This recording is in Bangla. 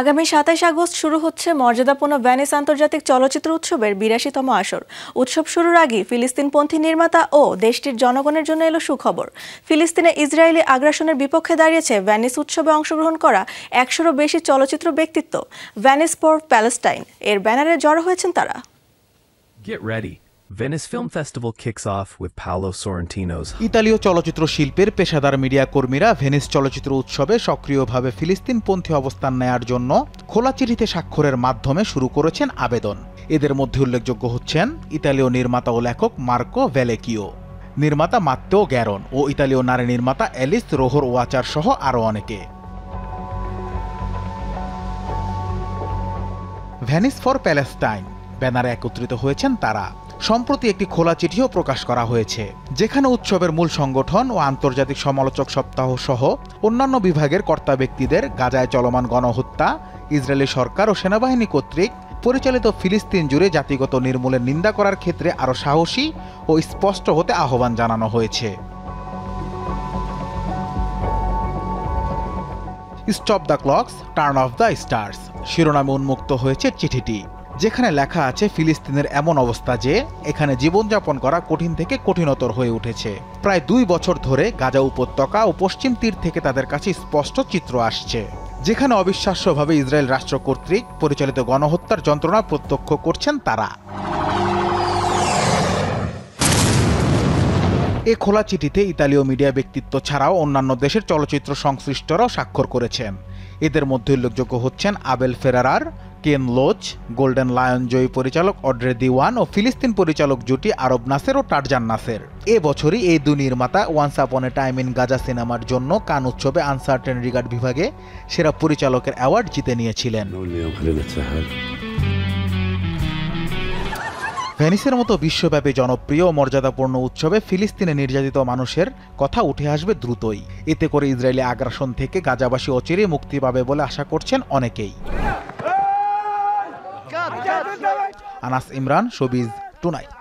আগামী ২৭ আগস্ট শুরু হচ্ছে মর্যাদাপূর্ণ ভেনিস আন্তর্জাতিক চলচ্চিত্র উৎসবের ৮২তম আসর। উৎসব শুরুর আগে ফিলিস্তিনপন্থী নির্মাতা ও দেশটির জনগণের জন্য এলো সুখবর। ফিলিস্তিনে ইসরায়েলি আগ্রাসনের বিপক্ষে দাঁড়িয়েছে ভেনিস উৎসবে অংশগ্রহণ করা ১০০রও বেশি চলচ্চিত্র ব্যক্তিত্ব। ভেনিস ফর প্যালেস্টাইন এর ব্যানারে জড়ো হয়েছেন তারা। Get ready. Venice Film Festival kicks off with Paolo Sorrentino's ইতালীয় চলচ্চিত্র শিল্পের পেশাদার মিডিয়া কর্মীরা ভেনিস চলচ্চিত্র উৎসবে সক্রিয়ভাবে ফিলিস্তিনপন্থী অবস্থান নেয়ার জন্য খোলা চিঠিতে স্বাক্ষরের মাধ্যমে শুরু করেছেন আবেদন। এদের মধ্যে উল্লেখযোগ্য হচ্ছেন ইতালীয় নির্মাতা ও লেখক মার্কো ভ্যালেকিও, নির্মাতা মাত্তেও গ্যারন ও ইতালীয় নারী নির্মাতা অ্যালিস রোহর ওয়াচার সহ আরও অনেকে। ভেনিস ফর প্যালেস্টাইন ব্যানারে একত্রিত হয়েছেন তারা। সম্প্রতি একটি খোলা চিঠিও প্রকাশ করা হয়েছে, যেখানে উৎসবের মূল সংগঠন ও আন্তর্জাতিক সমালোচক সপ্তাহ সহ অন্যান্য বিভাগের কর্তা ব্যক্তিদের গাজায় চলমান গণহত্যা, ইসরায়েলি সরকার ও সেনাবাহিনী কর্তৃক পরিচালিত ফিলিস্তিন জুড়ে জাতিগত নির্মূলের নিন্দা করার ক্ষেত্রে আরও সাহসী ও স্পষ্ট হতে আহ্বান জানানো হয়েছে। Stop the clocks, turn off the stars শিরোনামে উন্মুক্ত হয়েছে চিঠিটি, যেখানে লেখা আছে ফিলিস্তিনের এমন অবস্থা যে এখানে জীবনযাপন করা কঠিন থেকে কঠিনতর হয়ে উঠেছে। প্রায় ২ বছর ধরে গাজা উপত্যকা ও পশ্চিম তীর থেকে তাদের কাছে স্পষ্ট চিত্র আসছে, যেখানে অবিশ্বাস্যভাবে ইসরায়েল রাষ্ট্র কর্তৃক পরিচালিত গণহত্যার যন্ত্রণা প্রত্যক্ষ করছেন তারা। এ খোলা চিঠিতে ইতালীয় মিডিয়া ব্যক্তিত্ব ছাড়াও অন্যান্য দেশের চলচ্চিত্র সংশ্লিষ্টরাও স্বাক্ষর করেছেন। এদের মধ্যে উল্লেখযোগ্য হচ্ছেন আবেল ফেরারার, কেন লোচ, গোল্ডেন লায়ন জয়ী পরিচালক অড্রে দিওয়ান ও ফিলিস্তিন পরিচালক জুটি আরব নাসের ও টারজান নাসের। এ বছরই এই দুই নির্মাতা once upon A time in Gaza সিনেমার জন্য কান উৎসবে আনসার্টেন রিগার্ড বিভাগে সেরা পরিচালকের অ্যাওয়ার্ড জিতে নিয়েছিলেন। ভেনিসের মতো বিশ্বব্যাপী জনপ্রিয় ও মর্যাদাপূর্ণ উৎসবে ফিলিস্তিনে নির্যাতিত মানুষের কথা উঠে আসবে দ্রুতই। এতে করে ইসরায়েলি আগ্রাসন থেকে গাজাবাসী অচিরেই মুক্তি পাবে বলে আশা করছেন অনেকেই। Anas Imran, showbiz tonight.